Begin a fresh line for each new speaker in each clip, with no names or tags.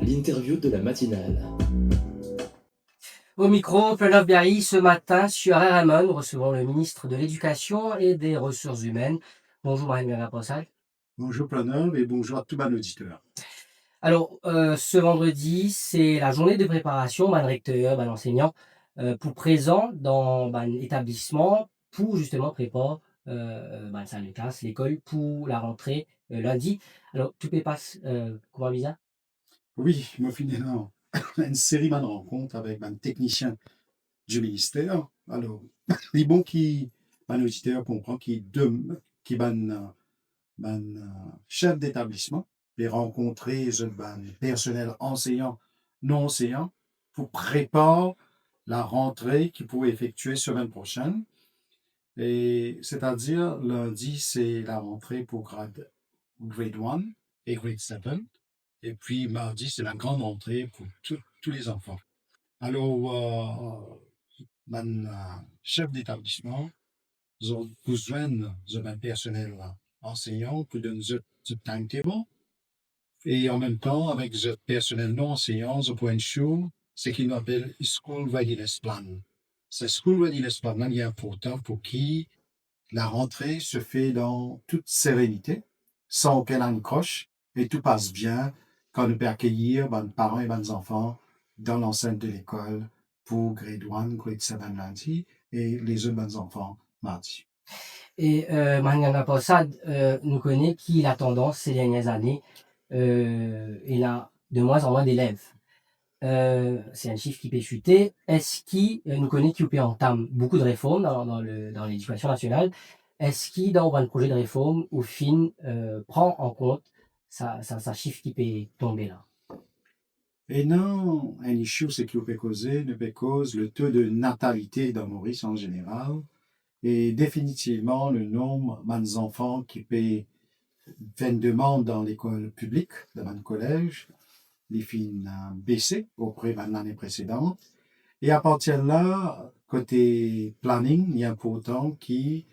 L'interview de la matinale.
Au micro, Pranav Biahi, ce matin sur RMN, nous recevons le ministre de l'Éducation et des Ressources humaines. Bonjour Mahendra Prasad.
Bonjour Pranav et bonjour à tous les auditeurs.
Alors, ce vendredi, c'est la journée de préparation, recteur, enseignant, pour présent dans l'établissement pour justement préparer ça, les classes, l'école pour la rentrée lundi. Alors, tout passe comment bizarre?
Oui, je me finis là une série de rencontres avec un technicien du ministère. Alors, les bons qui, un auditeur comprend qui chef d'établissement, et rencontrer le personnel enseignant, non enseignant, pour préparer la rentrée qu'ils pourraient effectuer semaine prochaine. Et c'est-à-dire, lundi, c'est la rentrée pour grade 1 et grade 7. Et puis, mardi, c'est la grande rentrée pour tous les enfants. Alors, mon chef d'établissement, ils ont besoin d'un personnel enseignant pour donner un timetable. Et en même temps, avec le personnel non enseignant, ils ont ensure ce qu'ils appellent School Readiness Plan. Ce School Readiness Plan là, il est important pour qui la rentrée se fait dans toute sérénité, sans aucun accroche, et tout passe bien quand on peut accueillir les parents et les enfants dans l'enceinte de l'école pour grade 1, grade 7 lundi, et les autres enfants mardi.
Et Mahendra Prasad nous connaît qui la tendance ces dernières années, il a de moins en moins d'élèves. C'est un chiffre qui peut chuter. Est-ce qu'il nous connaît qui entame beaucoup de réformes dans l'éducation nationale? Est-ce qu'il, dans un projet de réforme, au fin, prend en compte ça chiffre qui peut tomber là?
Et non, un issue, c'est qui peut causer le taux de natalité dans Maurice en général, et définitivement le nombre des enfants qui peut faire une demande dans l'école publique, dans le collège, les filles baissé auprès de l'année précédente. Et à partir de là, côté planning, il est important qui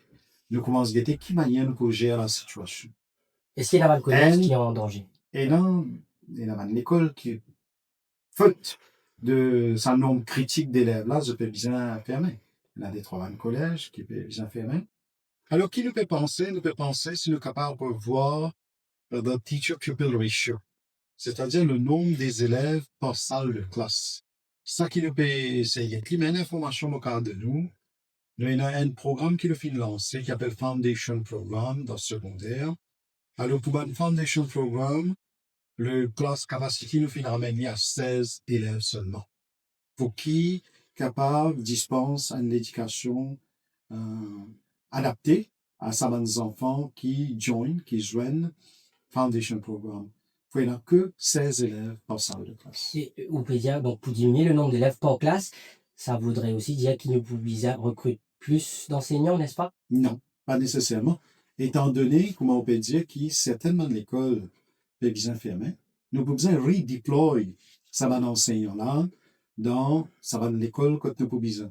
nous commence à guetter qui manière nous pour gérer la situation.
Est-ce qu'il y a un collège qui est en danger?
Et là, il y a une école qui, faute de son nombre critique d'élèves, là, je peux bien fermer. Il y a des 3 collèges qui peuvent bien fermer. Alors, qui nous peut penser? Nous peut penser si nous sommes capables de voir le teacher-pupil ratio, c'est-à-dire le nombre des élèves par salle de classe. Ça qui nous peut essayer. Qui met une information au cadre de nous. Nous avons un programme qui nous fait lancer qui s'appelle Foundation Program dans le secondaire. Alors, pour un Foundation Program, le class capacity nous fait ramener à 16 élèves seulement. Pour qui capable dispense une éducation adaptée à certains enfants qui joignent Foundation Program. Il n'y a que 16 élèves par salle de classe.
Et on peut dire, donc, pour diminuer le nombre d'élèves par classe, ça voudrait aussi dire qu'il nous pouvait recruter plus d'enseignants, n'est-ce pas?
Non, pas nécessairement. Étant donné, comment on peut dire, que certainement l'école peut bien fermer, nous pouvons besoin redeployer ça va enseignant-là dans l'école quand nous pouvons besoin.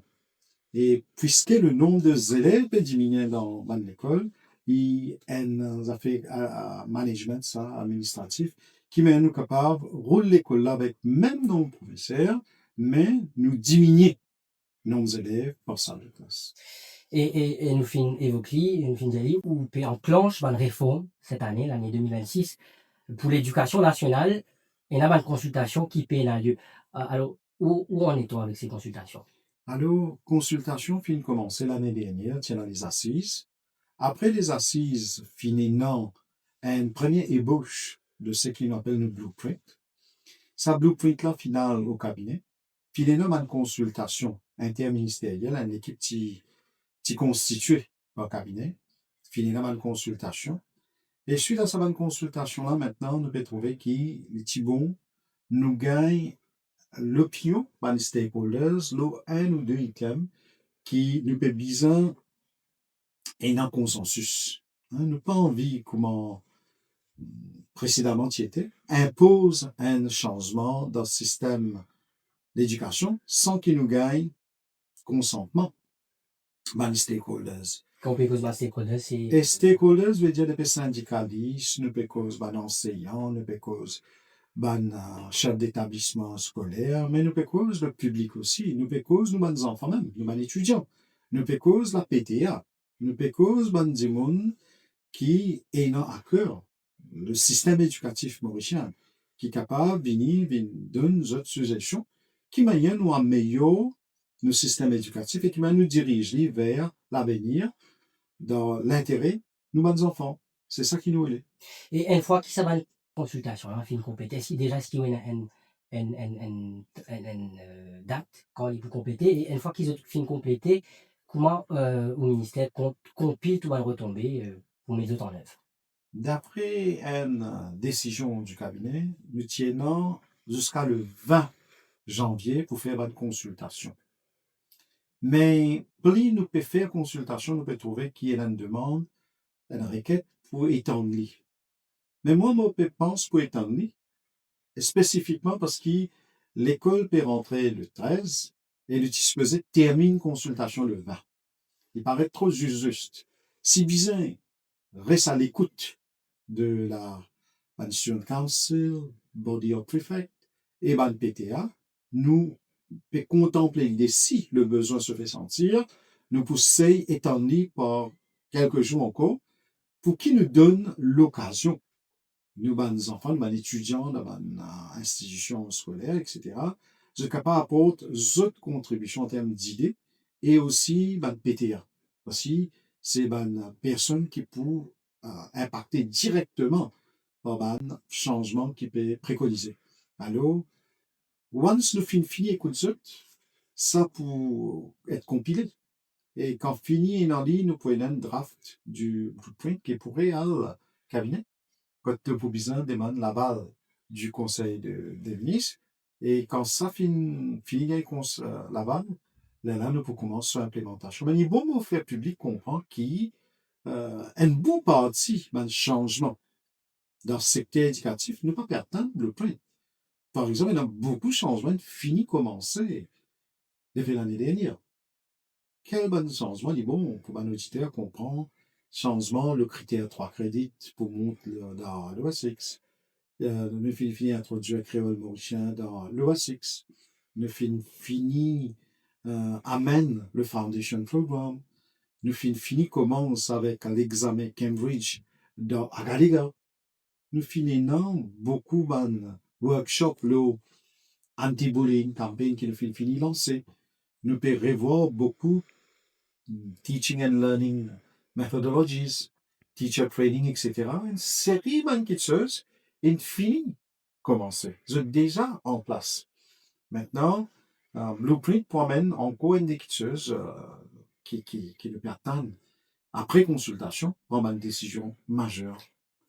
Et puisque le nombre d'élèves peut diminuer dans l'école, il y a un affaire management, ça, administratif, qui met nous capables de rouler l'école là avec même nombre de professeurs, mais nous diminuer le nombre d'élèves par salle de classe.
Et nous fin évoquer, nous fin dire où peut enclenche une réforme cette année, l'année 2026, pour l'éducation nationale, et il y a une consultation qui peut avoir lieu. Alors, où en est-on avec ces consultations?
Alors, consultation fin commencée l'année dernière, tiens les assises. Après les assises, finissant une première ébauche de ce qu'on appelle le blueprint. Sa blueprint-là, finale au cabinet. Finissant une consultation interministérielle, une équipe qui constituée au cabinet. Finissant une consultation. Et suite à cette consultation-là, maintenant, nous pouvons trouver qu'il est bon, nous gagne l'opinion des stakeholders, un ou deux items qui nous peut besoin un consensus. Nous pas envie, comment précédemment y était, impose un changement dans le système d'éducation sans qu'il nous gagne consentement des stakeholders.
Quand on peut cause stakeholders, c'est...
Et stakeholders veut dire des syndicalistes, nous peut cause enseignants, nous peut cause chef d'établissement scolaire, mais nous peut cause le public aussi, nous peut cause nous ban enfants même, nous ban étudiants, nous peut cause la PTA, nous peut cause ban du monde qui est à cœur le système éducatif mauricien, qui est capable de venir donner une autre suggestion, qui m'a nous améliore le système éducatif et qui m'a nous dirige vers l'avenir dans l'intérêt nous ban enfants. C'est ça qui nous est.
Et une fois qu'il s'est une consultation, hein, fait une compétence, déjà ce qui est une date quand il peut compléter, et une fois qu'ils ont fini de compléter, comment au ministère compile tout va retomber pour mettre autres en œuvre.
D'après une décision du cabinet, nous tenons jusqu'à le 20 janvier pour faire une consultation. Mais plus nous pouvons faire consultation, nous pouvons trouver qu'il y a une demande, une requête pour étendre. Mais moi, je pense pour étendre, spécifiquement parce que l'école peut rentrer le 13 et le disposé termine consultation le 20. Il paraît trop juste. Si bien reste à l'écoute de la Student Council, Body of Prefect et PTA, nous peut contempler l'idée si le besoin se fait sentir, nous pousser étendre par quelques jours encore pour qu'il nous donne l'occasion, nous, nos enfants, nos étudiants, nos institutions scolaires, etc., de capable d'apporter d'autres contributions en termes d'idées et aussi PTA. Aussi, c'est une personne qui peut impacter directement par un changement qui peut préconiser. Alors, once nous fini écoute ça pour être compilé. Et quand fini en ligne, nous pouvons un draft du blueprint qui pourrait aller cabinet. Quand le besoin demande la balle du conseil de ministres. Et quand ça finit la balle, là, nous pouvons commencer l'implémentation. Mais il est bon de faire public comprendre qu'il y a une bonne partie d'un changement dans le secteur éducatif, ne pas perdre le blueprint. Par exemple, il y a beaucoup de changements finis commencer depuis l'année dernière. Quel bon changement, il est bon pour un auditeur comprendre changement, le critère 3 crédits pour monter dans l'OS6. Nous fini introduire créole mauricien dans l'OS6. Nous fini amène le Foundation Program. Nous fini commence avec l'examen Cambridge dans Agaliga. Nous finissons beaucoup de workshops, le anti-bullying campaign qui nous fini lancer. Nous pouvons revoir beaucoup teaching and learning methodologies, teacher training, etc. Une série de choses infinies commencées. C'est déjà en place. Maintenant, Blueprint promène encore une des choses qui nous permettent, après consultation, prendre une décision majeure.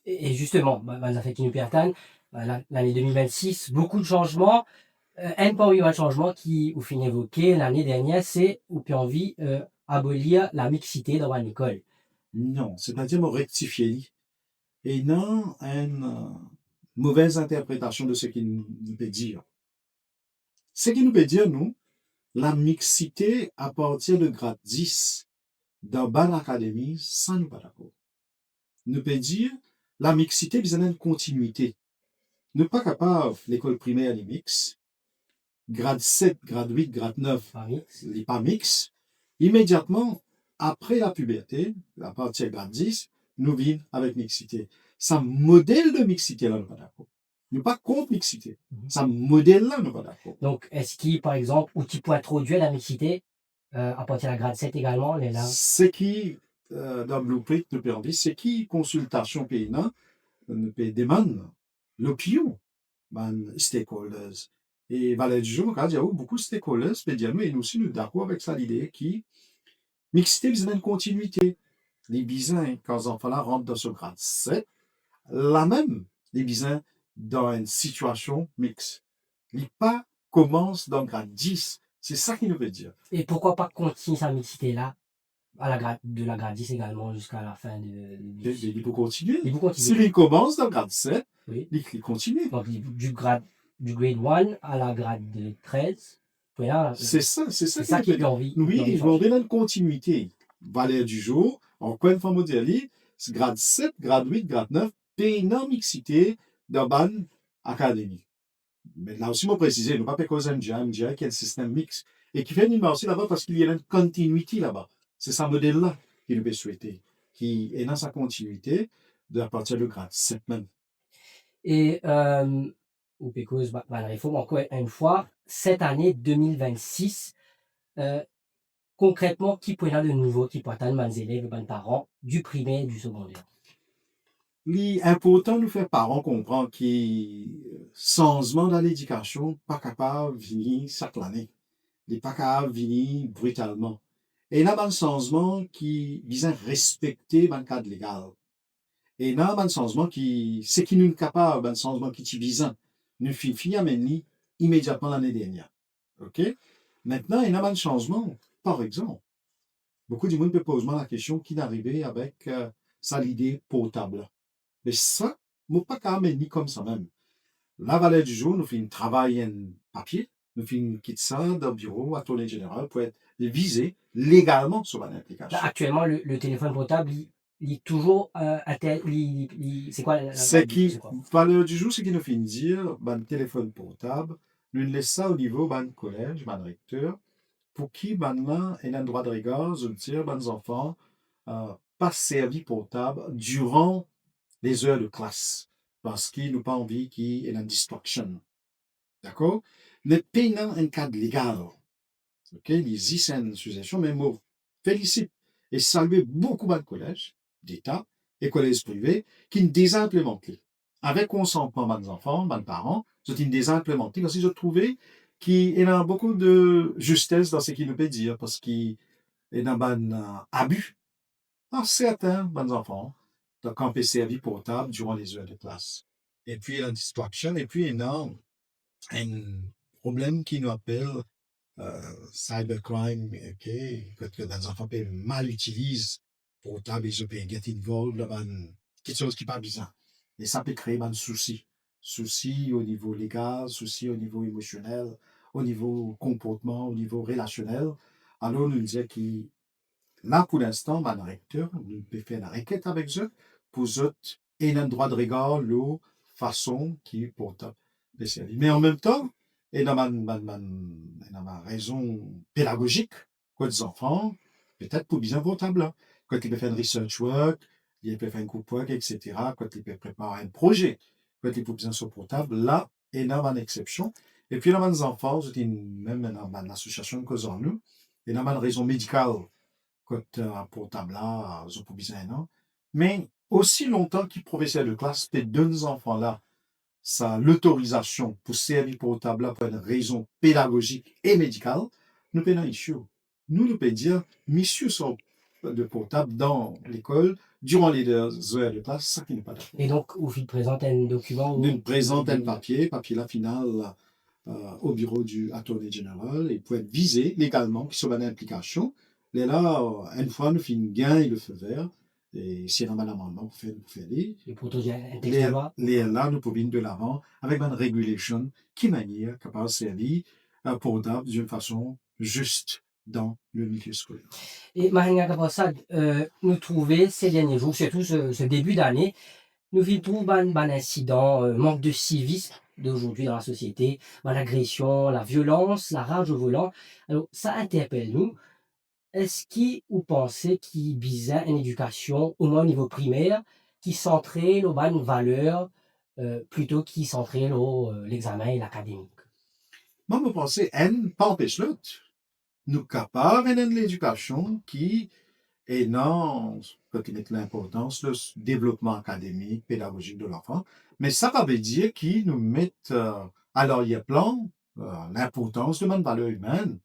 Et justement, ça fait qu'il nous pertanne, l'année 2026, beaucoup de changements. Un parmi les changements qui, au fin évoqué l'année dernière, c'est, ou puis envie, abolir la mixité dans une école.
Non, c'est-à-dire rectifier. Et non une mauvaise interprétation de ce qu'il nous peut dire. Ce qu'il nous peut dire, nous, la mixité à partir de grade 10 dans Ban Academy, ça nous pas d'accord. Nous peut dire la mixité besoin d'une continuité. Nous pas capable, l'école primaire, les mix, grade 7, grade 8, grade 9, les pas mix, immédiatement, après la puberté, à partir de grade 10, nous vivons avec mixité. Ça modèle de mixité là, nous pas d'accord. Nous pas contre mixité. Ça modèle là, nous pas d'accord.
Donc, est-ce qu'il, par exemple, ou tu peux introduire la mixité à partir de la grade 7 également, les là?
Ce qui, dans Blueprint, nous permet, c'est qui consultation paysan, nous demande l'opinion des stakeholders. Et Valet du jour, il y a beaucoup de stakeholders, et nous aussi, nous d'accord avec ça, l'idée qui, mixité, besoin de continuité. Les bisins, quand les enfants là rentrent dans ce grade 7, la même, les bisins, dans une situation mixte. Les pas commencent dans le grade 10. C'est ça qu'il nous veut dire.
Et pourquoi pas continuer sa mixité-là de la grade 10 également jusqu'à la fin
Il peut continuer.
S'il
commence dans le grade 7,
oui.
Il continue.
Donc, du grade 1 à la grade 13. Là,
c'est ça
qui lui envie.
Oui, il va donner une continuité. Valeur du jour, encore une fois, modèle, grade 7, grade 8, grade 9, pénal mixité dans ban académique. Mais là aussi, moi préciser, nous pas cause MGA qui est le système mixte et qui fait une aussi là-bas parce qu'il y a une continuité là-bas. C'est ce modèle-là qu'il peut souhaiter, qui est dans sa continuité de à partir de grade 7 même.
Et ou because la réforme encore une fois, cette année 2026, concrètement, qui pourrait là de nouveau, qui pourrait attendre les élèves, les parents, du primaire, du secondaire?
L'important nous fait parents comprendre que changement dans l'éducation pas capable de venir chaque année. Il n'est pas capable de venir brutalement. Et il y a un changement qui vise à respecter le cadre légal. Et il y a un changement qui, c'est qui nous est capable, un changement qui est visant. Nous finissons immédiatement l'année dernière. OK? Maintenant, il y a un changement. Par exemple, beaucoup de monde peut poser la question qui est arrivé avec ça l'idée portable. Mais ça, moi, pas quand même ni comme ça même. La valeur du jour, nous faisons un travail en papier, nous faisons quitte ça dans le bureau, à tournée générale, pour être visé légalement sur une
Là,
application.
actuellement, le téléphone portable, il est toujours c'est quoi
C'est qui,
c'est quoi?
valeur du jour, c'est qui nous fait dire, ben, téléphone portable, nous laissons ça au niveau, ben, collège, ben, recteur, pour qui, ben, là, il a un droit de regard, je veux dire, ben, enfants, pas servi portable durant les heures de classe. Parce qu'il n'a pas envie qu'il y ait une distraction. D'accord? Le pays dans un cadre légal. OK? Les c'est une association, mais moi, félicite et saluer beaucoup de collèges d'État et collèges privés qui ne désimplémentent. Avec consentement des enfants, des parents, c'est une désimplémenté parce que je trouvais qu'il y a beaucoup de justesse dans ce qu'il nous peut dire parce qu'il y a un abus dans certains des enfants de camper servi portable durant les heures de classe. Et puis, il y a la distraction et puis il y a un problème qui nous appelle cybercrime, OK, que les enfants peuvent mal utiliser portable et ils peuvent get involved dans quelque chose qui n'est pas bizarre. Et ça peut créer un souci. Souci au niveau légal, souci au niveau émotionnel, au niveau comportement, au niveau relationnel. Alors, nous disons que là, pour l'instant, le recteur, nous peut faire la requête avec eux pour eux et un droit de regard, la façon qui est portable. Mais en même temps, et dans ma raison pédagogique, quoi des enfants, peut-être pour bien portable là. Quand ils peuvent faire une research work, ils peuvent faire un coup work, etc. Quand ils peuvent préparer un projet, quand ils peuvent bien sur portable, là, et dans une exception. Et puis, dans les enfants, c'est même dans une association que nous, et dans une raison médicale côté portable là, je peux bien, non? Mais aussi longtemps qu'il professeur de classe, ces deux enfants-là, ça l'autorisation pour servir portable là pour une raison pédagogique et médicale, nous pouvons issue. Nous pouvons dire, messieurs sont de portable dans l'école durant les 2 heures de classe, ça qui n'est pas d'accord.
Et donc, vous présente un document où
Nous présente un papier là final au bureau du attorney général et pour être visé légalement, qui soit une implication. Et là, une fois, nous finissons gain et le feu vert. Et si on a un amendement, on fait les.
le prototype, un texte de loi.
Les là, nous pouvons de l'avant avec une régulation qui manière capable de servir portable d'une façon juste dans le milieu scolaire.
Et Maria Gabrosad, nous trouver ces derniers jours, surtout ce début d'année, nous vivons un incident, manque de civisme d'aujourd'hui dans la société, l'agression, la violence, la rage au volant. Alors, ça interpelle nous. Est-ce que vous pensez qu'il y a une éducation, au moins au niveau primaire, qui centrait nos bonnes valeurs plutôt qui centrait l'examen et l'académique?
Moi, je pense que pas empêche l'autre. Nous capables de l'éducation qui est non, quand il met l'importance, le développement académique, pédagogique de l'enfant, mais ça va veut dire qu'ils nous mettent à l'arrière-plan l'importance de la valeur humaine.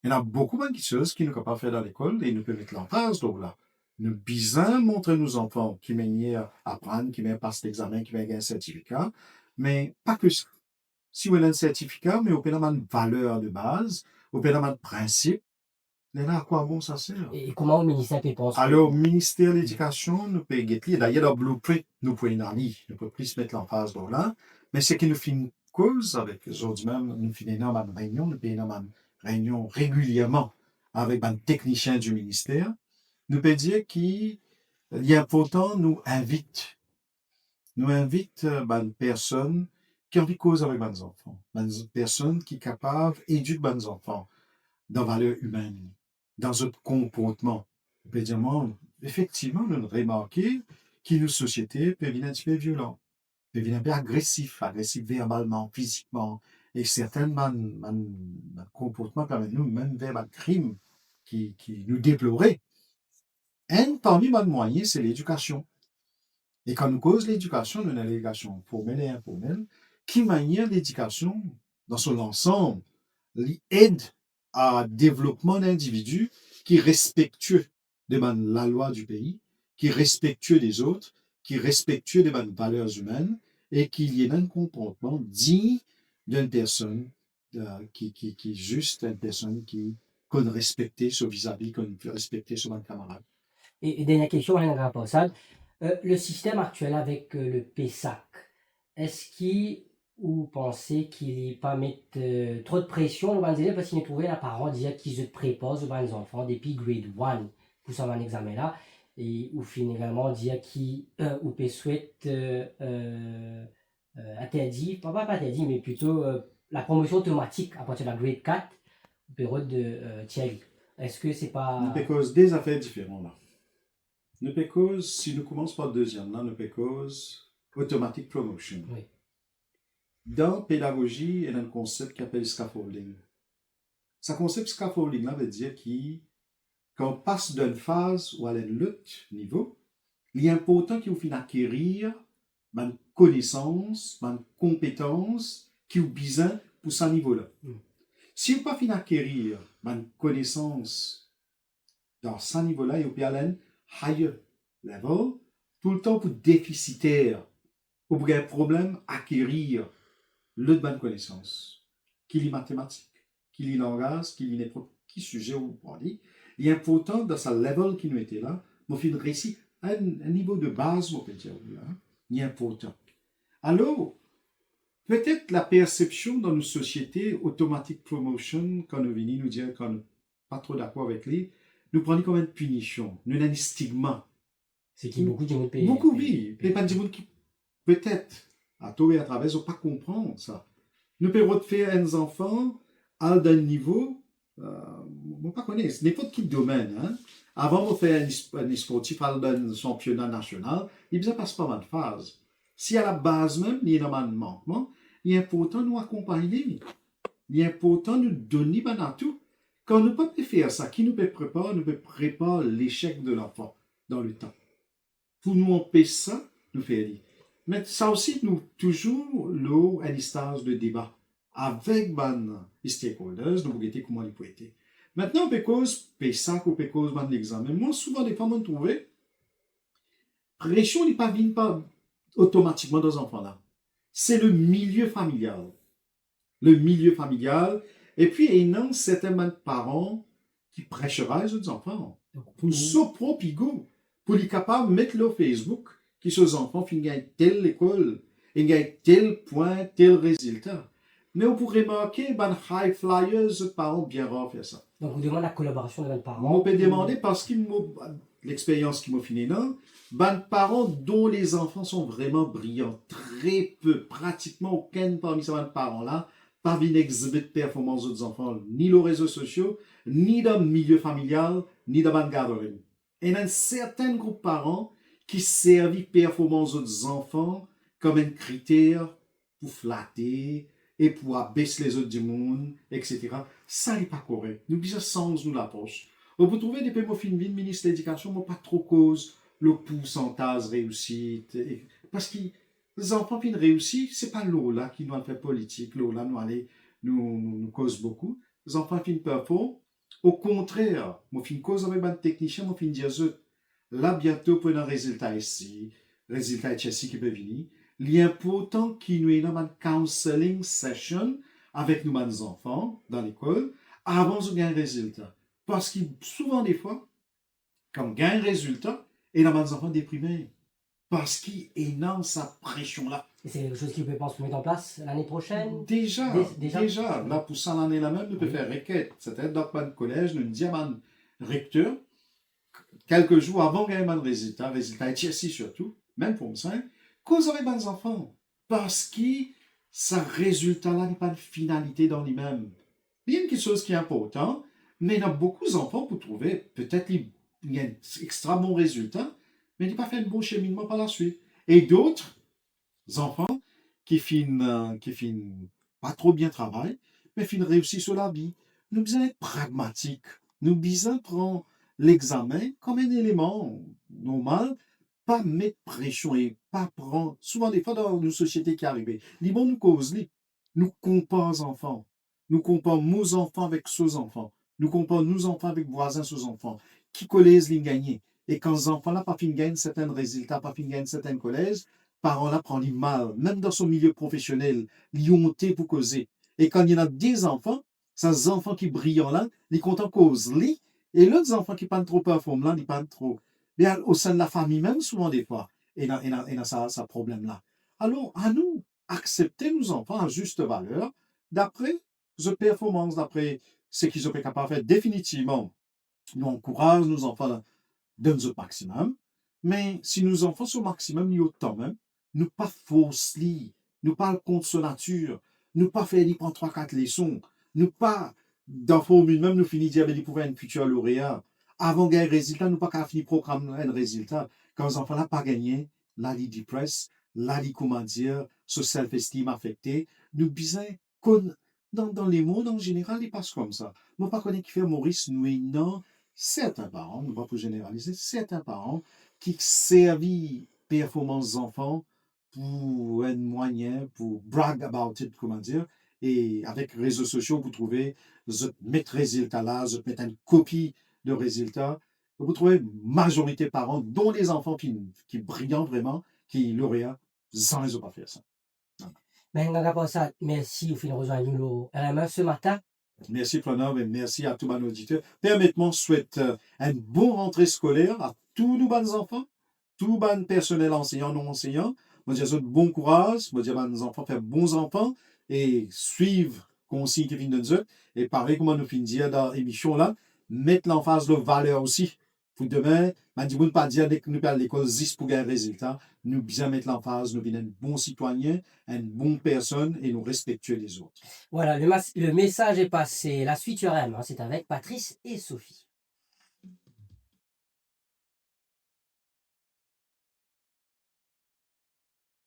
Il y en a beaucoup de choses qui nous capables de faire dans l'école et nous peuvent mettre l'emphase donc là. Nous bien montrer nos enfants qui mènent apprendre, qui mènent passer l'examen, qui mènent un certificat, mais pas que ça. Si vous avez un certificat, mais vous avez une valeur de base, vous avez un principe, mais là, à quoi bon ça sert?
Et comment le ministère peut penser?
Alors, ministère de l'Éducation, nous pouvons guetter, d'ailleurs, dans le blueprint, nous pouvons en lire, nous pouvons plus mettre l'emphase dans là, mais c'est que nous faisons une cause avec les autres même, nous faisons une réunion, nous faisons une réunion régulièrement avec un technicien du ministère, nous pouvons dire qu'il est important, nous invite une personne qui ont envie de causer avec mes enfants. Une personne qui est capable d'éduquer mes enfants dans la valeur humaine, dans un comportement. On peut dire, moi, effectivement, on a remarqué que nos sociétés peuvent être un petit peu violentes, peuvent être un peu agressifs verbalement, physiquement, et certains comportements permettent nous, même vers un crime qui nous déplorait. Un parmi les moyens, c'est l'éducation. Et quand nous cause l'éducation, nous avons l'éducation formelle et informelle, qui manière l'éducation dans son ensemble, aide à développement d'individus qui est respectueux de la loi du pays, qui est respectueux des autres, qui est respectueux des valeurs humaines et qu'il y ait un comportement digne d'une personne qui est juste une personne qu'on respecte son vis-à-vis, qu'on peut respecter son camarade.
Et dernière question, Alain Rapossade. Le système actuel avec le PESAC, est-ce qu'il ou pensez qu'il n'y pas mettre trop de pression aux élèves parce qu'il trouvé la parole dire qu'ils se préposent aux enfants depuis grade 1 pour ça un examen là et ou finalement dire qui ou peut souhaite interdit pas interdit mais plutôt la promotion automatique à partir de la grade 4 période de Thierry. Est-ce que c'est pas
Nous cause des affaires différentes là. Nous cause, si nous commençons par le deuxième là, nous cause automatic promotion.
Oui.
Dans la pédagogie, il y a un concept qui s'appelle scaffolding. Ce concept scaffolding là veut dire qu'on passe d'une phase où à un autre niveau, il est important qu'il faut acquérir une connaissance, une compétence qui est besoin pour ce niveau-là. Si vous ne pas acquérir une connaissance dans ce niveau-là, il faut aller à un higher level, tout le temps pour déficitaire, pour avoir un problème acquérir l'autre bonne connaissance, qu'il y mathématiques, qu'il y langage, qu'il y n'importe qui sujet ou parler. Il est important dans ce level qui nous était là, mon fin réussi à un niveau de base, on peut dire, hein, il est important. Alors, peut-être la perception dans nos sociétés, automatic promotion, quand nous venons nous dire qu'on n'est pas trop d'accord avec lui, nous prenons comme une punition, nous avons un stigma.
C'est qui beaucoup de gens payent.
Beaucoup, oui. Mais pas de gens qui, peut-être, à tôt et à travers, ne pas comprendre ça. Nous pouvons faire un enfant à d'un niveau, on ne pas connaître, n'importe quel domaine. Hein. Avant de faire un sportif à d'un championnat national, il ne passe pas mal de phases. Si à la base même, il y a un manquement, il est important de nous accompagner. Il est important de nous donner un atout. Quand nous ne pouvons pas faire ça, qui nous peut préparer l'échec de l'enfant dans le temps. Pour nous empêcher ça, nous faire dire. Mais ça aussi, nous toujours l'eau à l'instance de débat avec les stakeholders, nous regardons comment ils peuvent être. Maintenant, on peut cause PESAC ou peut cause l'examen. Moi, souvent, les femmes ont trouvé pression n'est pas vient pas automatiquement dans les enfants là. C'est le milieu familial. Le milieu familial. Et puis, il y a certains parents qui prêcheraient les autres enfants pour son propre ego, pour les capables de mettre leur Facebook qui sont enfants qui gagnent telle école, ils gagnent tel point, tel résultat. Mais on pourrait remarquer, high flyers, les parents bien rares faire ça.
Donc, vous demandez la collaboration de votre parent.
On peut demander parce que l'expérience qui m'a fini là, parents dont les enfants sont vraiment brillants, très peu, pratiquement aucun parmi ces parents-là, pas une exhibit de performance des enfants, ni les réseaux sociaux, ni dans le milieu familial, ni dans le gathering. Et il y a un certain groupe de parents qui servent performance des enfants comme un critère pour flatter et pour abaisser les autres du monde, etc. Ça n'est pas correct. Nous disons sans nous l'approche. On peut trouver des pays qui le ministre de l'Éducation, mais pas trop cause le pourcentage réussite. Parce que les enfants qui réussissent, ce n'est pas l'eau là qui nous fait politique, l'eau là nous cause beaucoup. Les enfants qui ne au contraire, moi fin cause avec un technicien, moi fin dire là bientôt pour un résultat ici, résultat ici qui peut venir. Il est important qu'il nous ait une counseling session avec nous, les enfants, dans l'école, avant de gagner un résultat. Parce que souvent, des fois, quand on gagne un résultat, et là, les enfants déprimés. Parce qu'il est dans sa pression-là.
Et c'est quelque chose qu'ils peuvent se mettre en place l'année prochaine?
Déjà. Là, pour ça, l'année là même, nous pouvons faire requête. C'est-à-dire, dans le collège, nous disons à recteur, quelques jours avant de gagner un résultat est ici surtout, même pour ça, cause avec les enfants. Parce que ce résultat-là n'est pas une finalité dans lui-même. Il y a quelque chose qui est important, mais il y a beaucoup d'enfants pour trouver, peut-être il y a un extra bon résultat, mais il n'a pas fait un bon cheminement par la suite. Et d'autres enfants qui finissent pas trop bien travail, mais finissent réussir sur la vie. Nous devons être pragmatiques. Nous devons prendre l'examen comme un élément normal, pas mettre pression et pas prendre. Souvent, des fois, dans nos sociétés qui arrivent, les bons nous causent, nous comparons enfants. Nous comparons nos enfants avec ceux enfants. Nous comparons nos enfants avec voisins sous enfants. Qui collège les gagner. Et quand les enfants-là, pas fin gagnent certains résultats, pas fin gagnent certains collèges, parents-là prennent mal, même dans son milieu professionnel, ils ont honte pour causer. Et quand il y en a des enfants, ces enfants qui brillent là, ils contents cause li, et l'autre enfants qui pas trop performants là, ils pas trop. Mais au sein de la famille même, souvent des fois, il y a ça problème-là. Alors, à nous, accepter nos enfants à juste valeur, d'après les performances, d'après ce qu'ils sont capables de faire. Définitivement, nous encourageons nos enfants à donner le maximum, mais si nos enfants sont au maximum, ils ont temps même, nous pas forcer, nous pas contre sa nature, nous pas faire prendre 3-4 leçons, nous pas, dans formule même, nous finir dire, ils pouvaient être un futur lauréat. Avant de gagner un résultat, nous pas qu'à finir programme un résultat. Quand les enfants n'ont pas gagné, là, ils depressent, là, ils, comment dire, ce self-esteem affecté. Nous besoin dans les mondes en général, ils passent comme ça. Moi, pas connaître qui fait Maurice, nous, non, certains parents, on ne va pas généraliser, certains parents qui servent performance enfants pour un moyen, pour brag about it, comment dire, et avec les réseaux sociaux, vous trouvez, vous mettez résultat là, vous mettez une copie de résultat, vous trouvez majorité de parents, dont les enfants qui brillent vraiment, qui lauréats, sans les pas faire ça.
Ben, ça, merci au fin de rejoindre nous, RMA ce matin.
Merci Pranav et merci à tous nos auditeurs. Permettez-moi, souhaite une bonne rentrée scolaire à tous nos bons enfants, tout bon personnel enseignant, non enseignant. Moi, je souhaite bon courage. Moi, je dis à nos enfants, faire bons enfants et suivre consigne qui vient de nous. Et pareil, comme nous finissons dans l'émission là, mettre l'emphase de valeur aussi. Pour demain, je ne dis pas dire que nous perdons l'école juste pour gagner un résultat. Nous bien mettre l'emphase, nous bien un bon citoyen, une bonne personne et nous respectuer les autres.
Voilà, le message est passé. La suite, c'est avec Patrice et Sophie.